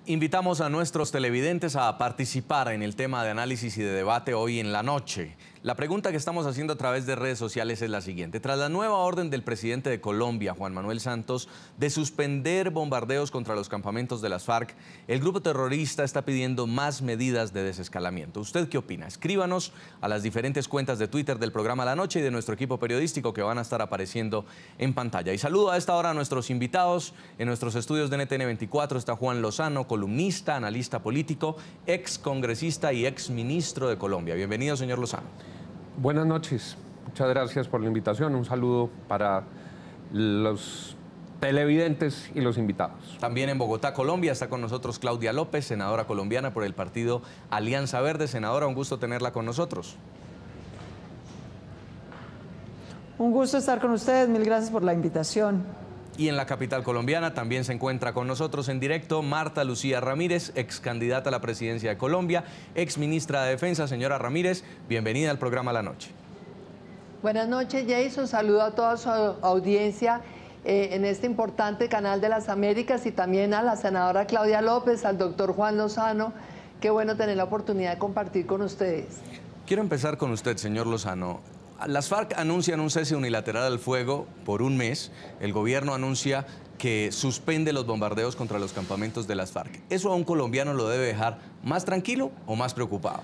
Invitamos a nuestros televidentes a participar en el tema de análisis y de debate hoy en la noche. La pregunta que estamos haciendo a través de redes sociales es la siguiente. Tras la nueva orden del presidente de Colombia, Juan Manuel Santos, de suspender bombardeos contra los campamentos de las FARC, el grupo terrorista está pidiendo más medidas de desescalamiento. ¿Usted qué opina? Escríbanos a las diferentes cuentas de Twitter del programa La Noche y de nuestro equipo periodístico que van a estar apareciendo en pantalla. Y saludo a esta hora a nuestros invitados. En nuestros estudios de NTN 24 está Juan Lozano, columnista, analista político, ex congresista y ex ministro de Colombia. Bienvenido, señor Lozano. Buenas noches, muchas gracias por la invitación. Un saludo para los televidentes y los invitados. También en Bogotá, Colombia, está con nosotros Claudia López, senadora colombiana por el partido Alianza Verde. Senadora, un gusto tenerla con nosotros. Un gusto estar con ustedes, mil gracias por la invitación. Y en la capital colombiana también se encuentra con nosotros en directo Marta Lucía Ramírez, ex candidata a la presidencia de Colombia, ex ministra de Defensa. Señora Ramírez, bienvenida al programa La Noche. Buenas noches, Jason. Saludo a toda su audiencia en este importante canal de las Américas y también a la senadora Claudia López, al doctor Juan Lozano. Qué bueno tener la oportunidad de compartir con ustedes. Quiero empezar con usted, señor Lozano. Las FARC anuncian un cese unilateral al fuego por un mes. El gobierno anuncia que suspende los bombardeos contra los campamentos de las FARC. ¿Eso a un colombiano lo debe dejar más tranquilo o más preocupado?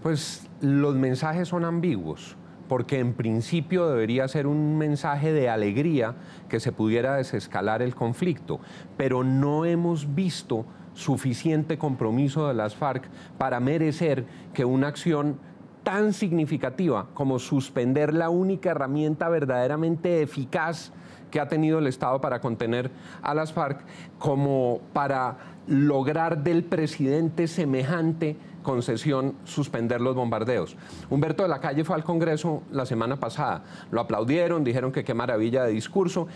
Pues los mensajes son ambiguos, porque en principio debería ser un mensaje de alegría que se pudiera desescalar el conflicto, pero no hemos visto suficiente compromiso de las FARC para merecer que una acción tan significativa como suspender la única herramienta verdaderamente eficaz que ha tenido el Estado para contener a las FARC, como para lograr del presidente semejante concesión suspender los bombardeos. Humberto de la Calle fue al Congreso la semana pasada, lo aplaudieron, dijeron que qué maravilla de discurso,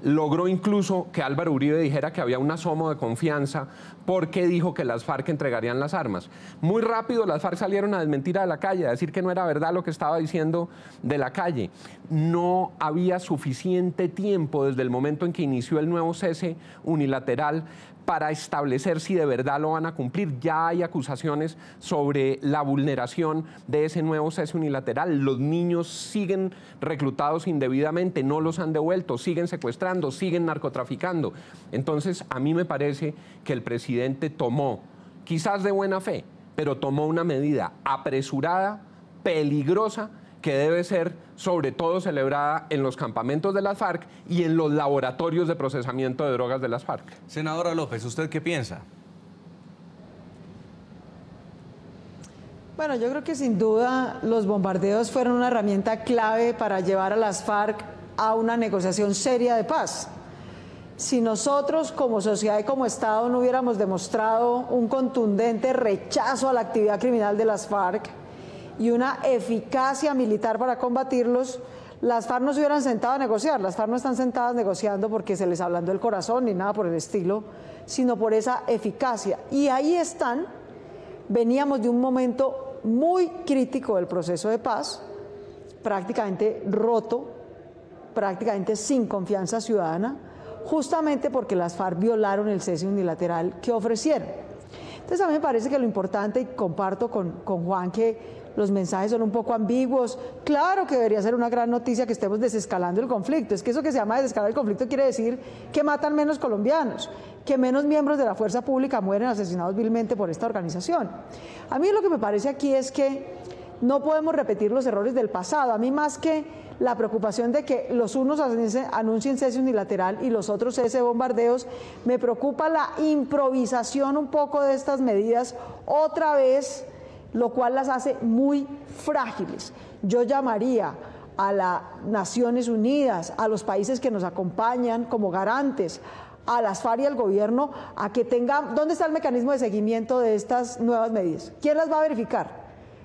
logró incluso que Álvaro Uribe dijera que había un asomo de confianza porque dijo que las FARC entregarían las armas. Muy rápido las FARC salieron a desmentir a de la Calle, a decir que no era verdad lo que estaba diciendo de la Calle. No había suficiente tiempo desde el momento en que inició el nuevo cese unilateral para establecer si de verdad lo van a cumplir. Ya hay acusaciones sobre la vulneración de ese nuevo cese unilateral. Los niños siguen reclutados indebidamente, no los han devuelto, siguen secuestrando, siguen narcotraficando. Entonces, a mí me parece que el presidente tomó, quizás de buena fe, pero tomó una medida apresurada, peligrosa, que debe ser sobre todo celebrada en los campamentos de las FARC y en los laboratorios de procesamiento de drogas de las FARC. Senadora López, ¿usted qué piensa? Bueno, yo creo que sin duda los bombardeos fueron una herramienta clave para llevar a las FARC a una negociación seria de paz. Si nosotros como sociedad y como Estado no hubiéramos demostrado un contundente rechazo a la actividad criminal de las FARC y una eficacia militar para combatirlos, las FARC no se hubieran sentado a negociar. Las FARC no están sentadas negociando porque se les ablandó el corazón ni nada por el estilo, sino por esa eficacia. Y ahí están. Veníamos de un momento muy crítico del proceso de paz, prácticamente roto, prácticamente sin confianza ciudadana, justamente porque las FARC violaron el cese unilateral que ofrecieron. Entonces a mí me parece que lo importante, y comparto con Juan, que los mensajes son un poco ambiguos. Claro que debería ser una gran noticia que estemos desescalando el conflicto. Es que eso que se llama desescalar el conflicto quiere decir que matan menos colombianos, que menos miembros de la fuerza pública mueren asesinados vilmente por esta organización. A mí lo que me parece aquí es que no podemos repetir los errores del pasado. A mí, más que la preocupación de que los unos anuncien cese unilateral y los otros cese de bombardeos, me preocupa la improvisación un poco de estas medidas otra vez, lo cual las hace muy frágiles. Yo llamaría a las Naciones Unidas, a los países que nos acompañan como garantes, a las FARC y al gobierno, a que tengan, ¿dónde está el mecanismo de seguimiento de estas nuevas medidas? ¿Quién las va a verificar?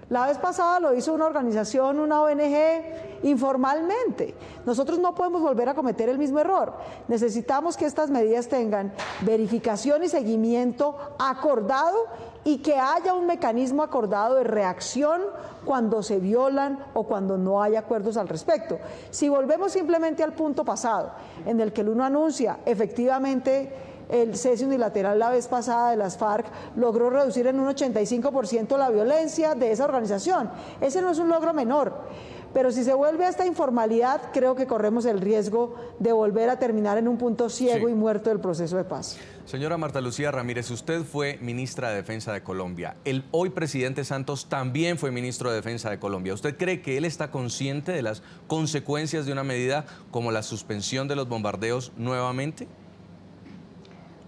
La vez pasada lo hizo una organización, una ONG, informalmente. Nosotros no podemos volver a cometer el mismo error. Necesitamos que estas medidas tengan verificación y seguimiento acordado y que haya un mecanismo acordado de reacción cuando se violan o cuando no hay acuerdos al respecto. Si volvemos simplemente al punto pasado, en el que el uno anuncia efectivamente el cese unilateral la vez pasada de las FARC logró reducir en un 85% la violencia de esa organización. Ese no es un logro menor. Pero si se vuelve a esta informalidad, creo que corremos el riesgo de volver a terminar en un punto ciego y muerto del proceso de paz. Señora Marta Lucía Ramírez, usted fue ministra de Defensa de Colombia. El hoy presidente Santos también fue ministro de Defensa de Colombia. ¿Usted cree que él está consciente de las consecuencias de una medida como la suspensión de los bombardeos nuevamente?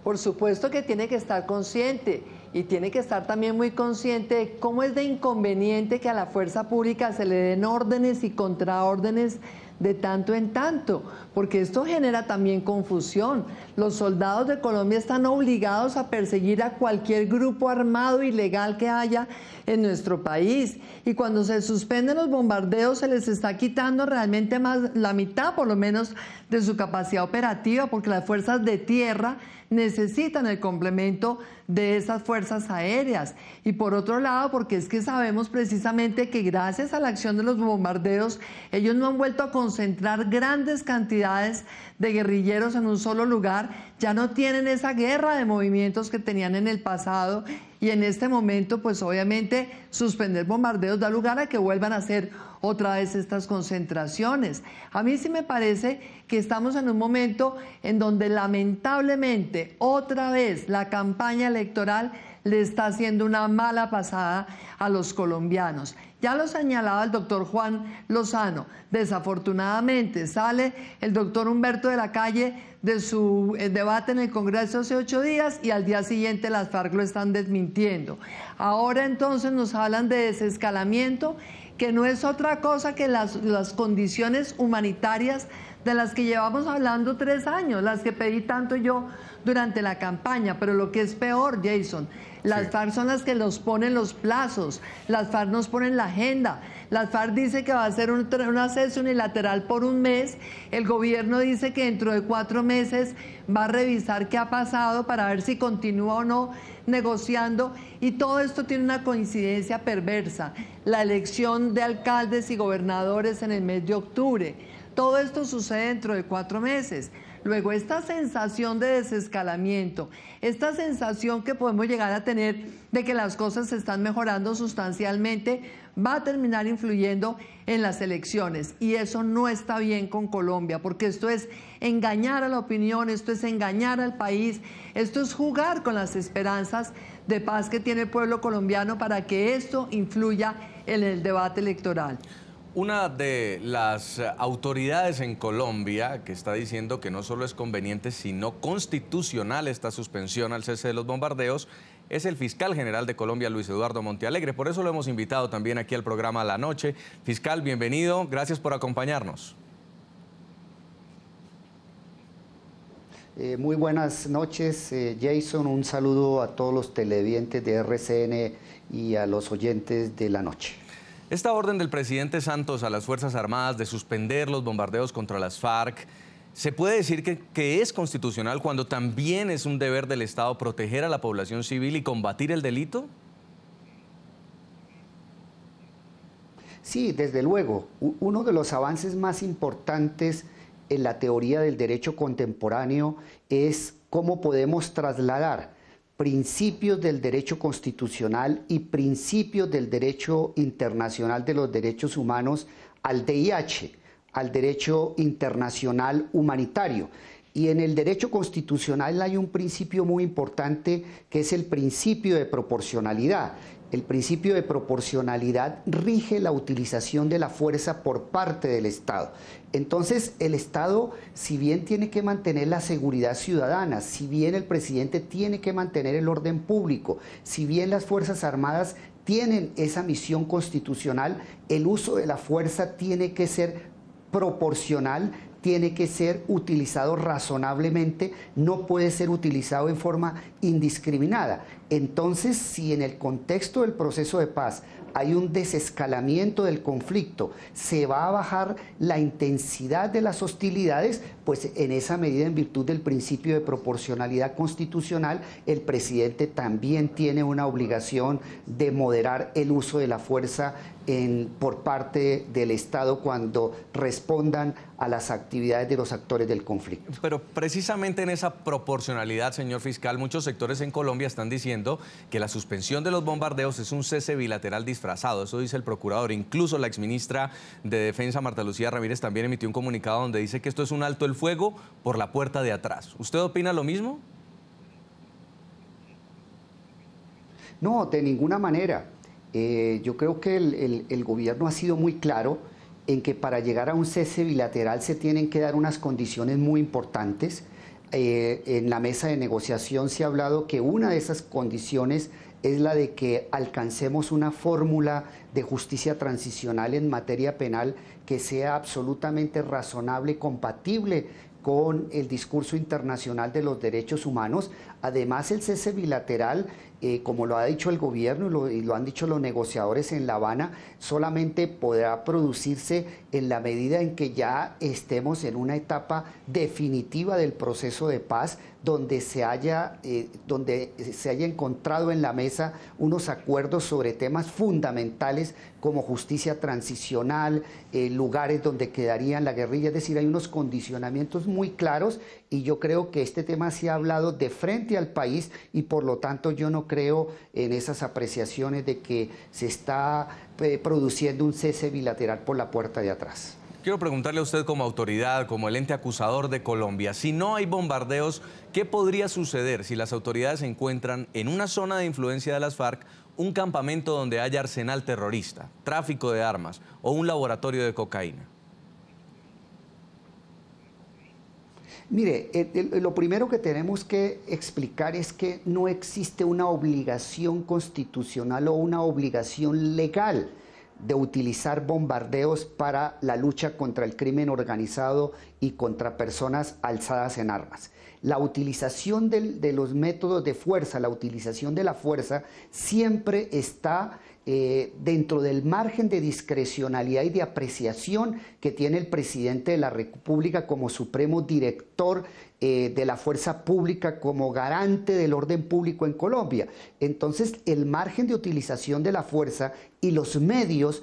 Por supuesto que tiene que estar consciente. Y tiene que estar también muy consciente de cómo es de inconveniente que a la fuerza pública se le den órdenes y contraórdenes de tanto en tanto, porque esto genera también confusión. Los soldados de Colombia están obligados a perseguir a cualquier grupo armado ilegal que haya en nuestro país, y cuando se suspenden los bombardeos se les está quitando realmente más la mitad por lo menos de su capacidad operativa, porque las fuerzas de tierra necesitan el complemento de esas fuerzas aéreas. Y por otro lado, porque es que sabemos precisamente que gracias a la acción de los bombardeos, ellos no han vuelto a concentrar grandes cantidades de guerrilleros en un solo lugar, ya no tienen esa guerra de movimientos que tenían en el pasado, y en este momento, pues obviamente, suspender bombardeos da lugar a que vuelvan a hacer otra vez estas concentraciones. A mí sí me parece que estamos en un momento en donde lamentablemente otra vez la campaña electoral le está haciendo una mala pasada a los colombianos. Ya lo señalaba el doctor Juan Lozano, desafortunadamente sale el doctor Humberto de la Calle de su debate en el Congreso hace 8 días y al día siguiente las FARC lo están desmintiendo. Ahora entonces nos hablan de desescalamiento, que no es otra cosa que las condiciones humanitarias de las que llevamos hablando 3 años, las que pedí tanto yo durante la campaña. Pero lo que es peor, Jason, las FARC son las que nos ponen los plazos, las FARC nos ponen la agenda, las FARC dice que va a hacer un cese unilateral por 1 mes, el gobierno dice que dentro de 4 meses va a revisar qué ha pasado para ver si continúa o no negociando, y todo esto tiene una coincidencia perversa: la elección de alcaldes y gobernadores en el mes de octubre. Todo esto sucede dentro de 4 meses. Luego, esta sensación de desescalamiento, esta sensación que podemos llegar a tener de que las cosas se están mejorando sustancialmente, va a terminar influyendo en las elecciones. Y eso no está bien con Colombia, porque esto es engañar a la opinión, esto es engañar al país, esto es jugar con las esperanzas de paz que tiene el pueblo colombiano para que esto influya en el debate electoral. Una de las autoridades en Colombia que está diciendo que no solo es conveniente, sino constitucional esta suspensión al cese de los bombardeos, es el fiscal general de Colombia, Luis Eduardo Montealegre. Por eso lo hemos invitado también aquí al programa La Noche. Fiscal, bienvenido, gracias por acompañarnos. Muy buenas noches, Jason. Un saludo a todos los televidentes de RCN y a los oyentes de La Noche. Esta orden del presidente Santos a las Fuerzas Armadas de suspender los bombardeos contra las FARC, ¿se puede decir que es constitucional cuando también es un deber del Estado proteger a la población civil y combatir el delito? Sí, desde luego. Uno de los avances más importantes en la teoría del derecho contemporáneo es cómo podemos trasladar principios del derecho constitucional y principios del derecho internacional de los derechos humanos al DIH, al derecho internacional humanitario. Y en el derecho constitucional hay un principio muy importante que es el principio de proporcionalidad. El principio de proporcionalidad rige la utilización de la fuerza por parte del Estado. Entonces, el Estado, si bien tiene que mantener la seguridad ciudadana, si bien el presidente tiene que mantener el orden público, si bien las Fuerzas Armadas tienen esa misión constitucional, el uso de la fuerza tiene que ser proporcional, tiene que ser utilizado razonablemente, no puede ser utilizado en forma indiscriminada. Entonces, si en el contexto del proceso de paz hay un desescalamiento del conflicto, se va a bajar la intensidad de las hostilidades, pues en esa medida, en virtud del principio de proporcionalidad constitucional, el presidente también tiene una obligación de moderar el uso de la fuerza por parte del Estado cuando respondan a las actividades de los actores del conflicto. Pero precisamente en esa proporcionalidad, señor fiscal, muchos sectores en Colombia están diciendo que la suspensión de los bombardeos es un cese bilateral disfrazado. Eso dice el procurador. Incluso la exministra de Defensa, Marta Lucía Ramírez, también emitió un comunicado donde dice que esto es un alto el fuego por la puerta de atrás. ¿Usted opina lo mismo? No, de ninguna manera. Yo creo que el gobierno ha sido muy claro en que para llegar a un cese bilateral se tienen que dar unas condiciones muy importantes. En la mesa de negociación se ha hablado que una de esas condiciones es la de que alcancemos una fórmula de justicia transicional en materia penal que sea absolutamente razonable y compatible con el discurso internacional de los derechos humanos. Además, el cese bilateral, como lo ha dicho el gobierno y lo han dicho los negociadores en La Habana, solamente podrá producirse en la medida en que ya estemos en una etapa definitiva del proceso de paz, donde se haya encontrado en la mesa unos acuerdos sobre temas fundamentales como justicia transicional, lugares donde quedarían la guerrilla. Es decir, hay unos condicionamientos muy claros y yo creo que este tema se ha hablado de frente al país y por lo tanto yo no creo en esas apreciaciones de que se está produciendo un cese bilateral por la puerta de atrás. Quiero preguntarle a usted como autoridad, como el ente acusador de Colombia, si no hay bombardeos, ¿qué podría suceder si las autoridades encuentran en una zona de influencia de las FARC un campamento donde haya arsenal terrorista, tráfico de armas o un laboratorio de cocaína? Mire, lo primero que tenemos que explicar es que no existe una obligación constitucional o una obligación legal de utilizar bombardeos para la lucha contra el crimen organizado y contra personas alzadas en armas. La utilización de los métodos de fuerza, la utilización de la fuerza siempre está dentro del margen de discrecionalidad y de apreciación que tiene el presidente de la República como supremo director de la fuerza pública, como garante del orden público en Colombia. Entonces, el margen de utilización de la fuerza y los medios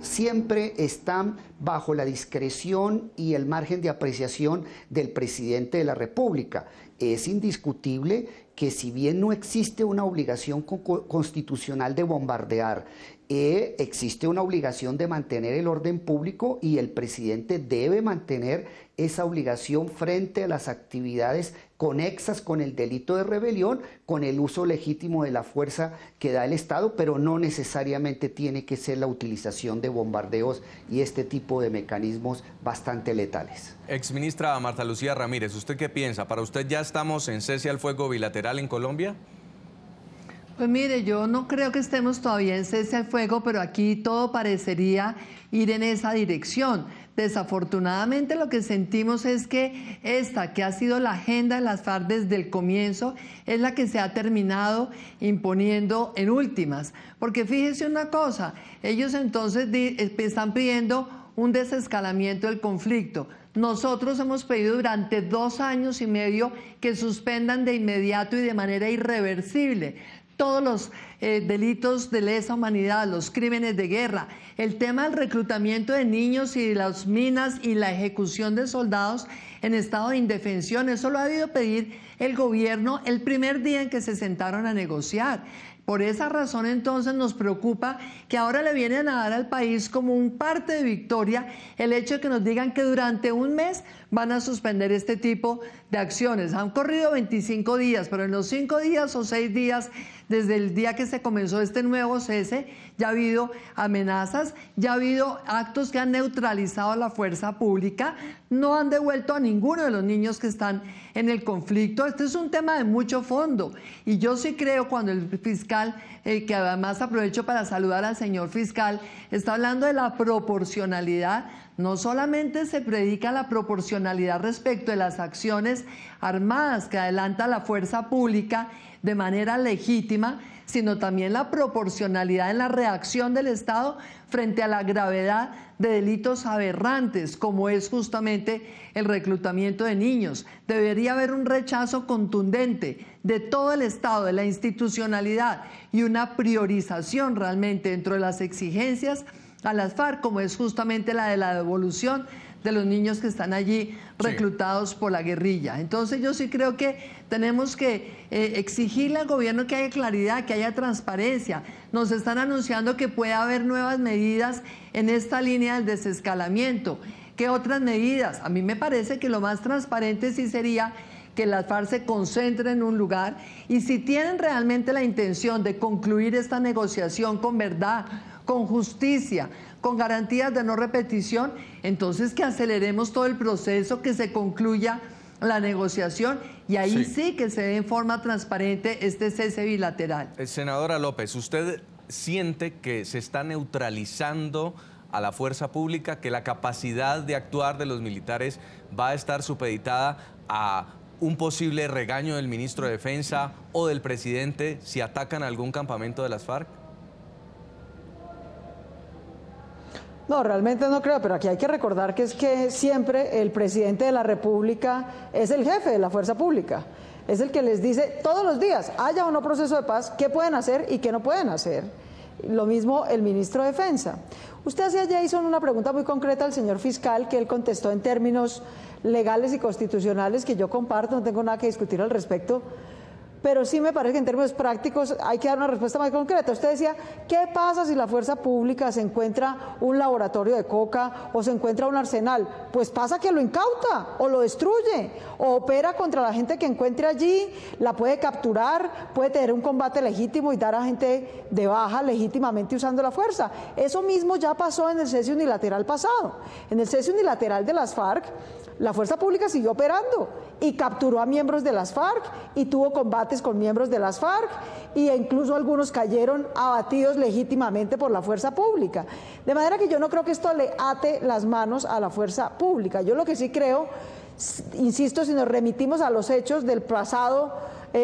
siempre están bajo la discreción y el margen de apreciación del presidente de la República. Es indiscutible que si bien no existe una obligación constitucional de bombardear, existe una obligación de mantener el orden público y el presidente debe mantener esa obligación frente a las actividades conexas con el delito de rebelión, con el uso legítimo de la fuerza que da el Estado, pero no necesariamente tiene que ser la utilización de bombardeos y este tipo de mecanismos bastante letales. Exministra Marta Lucía Ramírez, ¿usted qué piensa? ¿Para usted ya estamos en cese al fuego bilateral en Colombia? Pues mire, yo no creo que estemos todavía en cese al fuego, pero aquí todo parecería ir en esa dirección. Desafortunadamente lo que sentimos es que esta que ha sido la agenda de las FARC desde el comienzo es la que se ha terminado imponiendo en últimas. Porque fíjese una cosa, ellos entonces están pidiendo un desescalamiento del conflicto. Nosotros hemos pedido durante 2 años y medio que suspendan de inmediato y de manera irreversible todos los delitos de lesa humanidad, los crímenes de guerra, el tema del reclutamiento de niños y de las minas y la ejecución de soldados en estado de indefensión. Eso lo ha debido pedir el gobierno el primer día en que se sentaron a negociar. Por esa razón entonces nos preocupa que ahora le vienen a dar al país como un parte de victoria el hecho de que nos digan que durante un mes van a suspender este tipo de acciones. Han corrido 25 días, pero en los 5 días o 6 días desde el día que se comenzó este nuevo cese ya ha habido amenazas, ya ha habido actos que han neutralizado a la fuerza pública, no han devuelto a ninguno de los niños que están en el conflicto. Este es un tema de mucho fondo y yo sí creo cuando el fiscal, que además aprovecho para saludar al señor fiscal, está hablando de la proporcionalidad No solamente se predica la proporcionalidad respecto de las acciones armadas que adelanta la fuerza pública de manera legítima, sino también la proporcionalidad en la reacción del Estado frente a la gravedad de delitos aberrantes, como es justamente el reclutamiento de niños. Debería haber un rechazo contundente de todo el Estado, de la institucionalidad, y una priorización realmente dentro de las exigencias a las FARC, como es justamente la de la devolución de los niños que están allí reclutados por la guerrilla. Entonces yo sí creo que tenemos que exigirle al gobierno que haya claridad, que haya transparencia. Nos están anunciando que puede haber nuevas medidas en esta línea del desescalamiento. ¿Qué otras medidas? A mí me parece que lo más transparente sí sería que las FARC se concentren en un lugar, y si tienen realmente la intención de concluir esta negociación con verdad, con justicia, con garantías de no repetición, entonces que aceleremos todo el proceso, que se concluya la negociación, y ahí sí que se dé en forma transparente este cese bilateral. Senadora López, ¿usted siente que se está neutralizando a la fuerza pública, que la capacidad de actuar de los militares va a estar supeditada a un posible regaño del ministro de Defensa o del presidente si atacan algún campamento de las FARC? No, realmente no creo, pero aquí hay que recordar que es que siempre el presidente de la República es el jefe de la fuerza pública. Es el que les dice todos los días, haya o no proceso de paz, qué pueden hacer y qué no pueden hacer. Lo mismo el ministro de Defensa. Usted hacía, Jason, una pregunta muy concreta al señor fiscal, que él contestó en términos legales y constitucionales que yo comparto, no tengo nada que discutir al respecto. Pero sí me parece que en términos prácticos hay que dar una respuesta más concreta. Usted decía, ¿qué pasa si la fuerza pública se encuentra un laboratorio de coca o se encuentra un arsenal? Pues pasa que lo incauta o lo destruye o opera contra la gente que encuentre allí, la puede capturar, puede tener un combate legítimo y dar a gente de baja legítimamente usando la fuerza. Eso mismo ya pasó en el cese unilateral pasado. En el cese unilateral de las FARC, la fuerza pública siguió operando y capturó a miembros de las FARC y tuvo combates con miembros de las FARC, e incluso algunos cayeron abatidos legítimamente por la fuerza pública. De manera que yo no creo que esto le ate las manos a la fuerza pública. Yo lo que sí creo, insisto, si nos remitimos a los hechos del pasado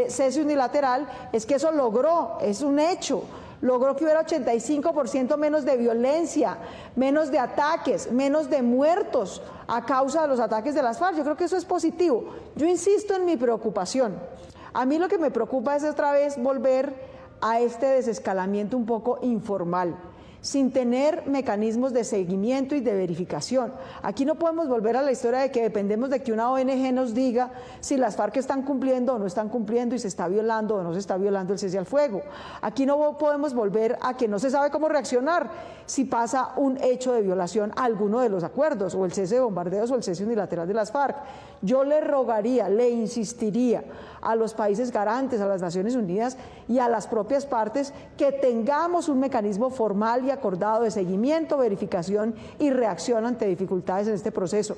cese unilateral, es que eso logró, es un hecho, logró que hubiera 85% menos de violencia, menos de ataques, menos de muertos a causa de los ataques de las FARC. Yo creo que eso es positivo. Yo insisto en mi preocupación. A mí lo que me preocupa es otra vez volver a este desescalamiento un poco informal, sin tener mecanismos de seguimiento y de verificación. Aquí no podemos volver a la historia de que dependemos de que una ONG nos diga si las FARC están cumpliendo o no están cumpliendo y se está violando o no se está violando el cese al fuego. Aquí no podemos volver a que no se sabe cómo reaccionar si pasa un hecho de violación a alguno de los acuerdos, o el cese de bombardeos o el cese unilateral de las FARC. Yo le rogaría, le insistiría a los países garantes, a las Naciones Unidas y a las propias partes que tengamos un mecanismo formal y acordado de seguimiento, verificación y reacción ante dificultades en este proceso.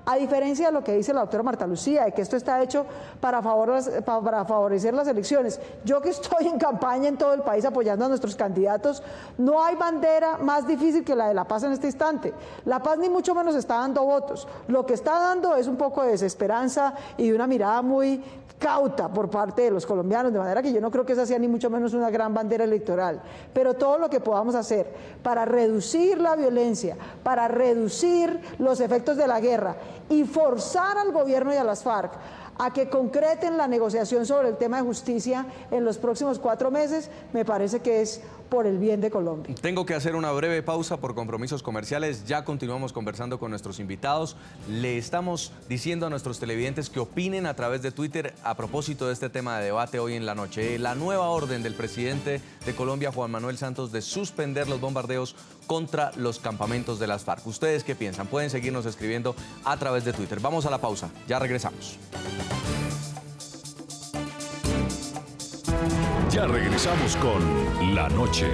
A diferencia de lo que dice la doctora Marta Lucía, de que esto está hecho para favorecer las elecciones. Yo que estoy en campaña en todo el país apoyando a nuestros candidatos, no hay bandera más difícil que la de la paz en este instante. La paz ni mucho menos está dando votos. Lo que está dando es un poco de desesperanza y de una mirada muy cauta por parte de los colombianos, de manera que yo no creo que esa sea ni mucho menos una gran bandera electoral. Pero todo lo que podamos hacer para reducir la violencia, para reducir los efectos de la guerra y forzar al gobierno y a las FARC a que concreten la negociación sobre el tema de justicia en los próximos 4 meses, me parece que es por el bien de Colombia. Tengo que hacer una breve pausa por compromisos comerciales. Ya continuamos conversando con nuestros invitados. Le estamos diciendo a nuestros televidentes que opinen a través de Twitter a propósito de este tema de debate hoy en la noche. La nueva orden del presidente de Colombia, Juan Manuel Santos, de suspender los bombardeos contra los campamentos de las FARC. ¿Ustedes qué piensan? Pueden seguirnos escribiendo a través de Twitter. Vamos a la pausa. Ya regresamos. Ya regresamos con La Noche.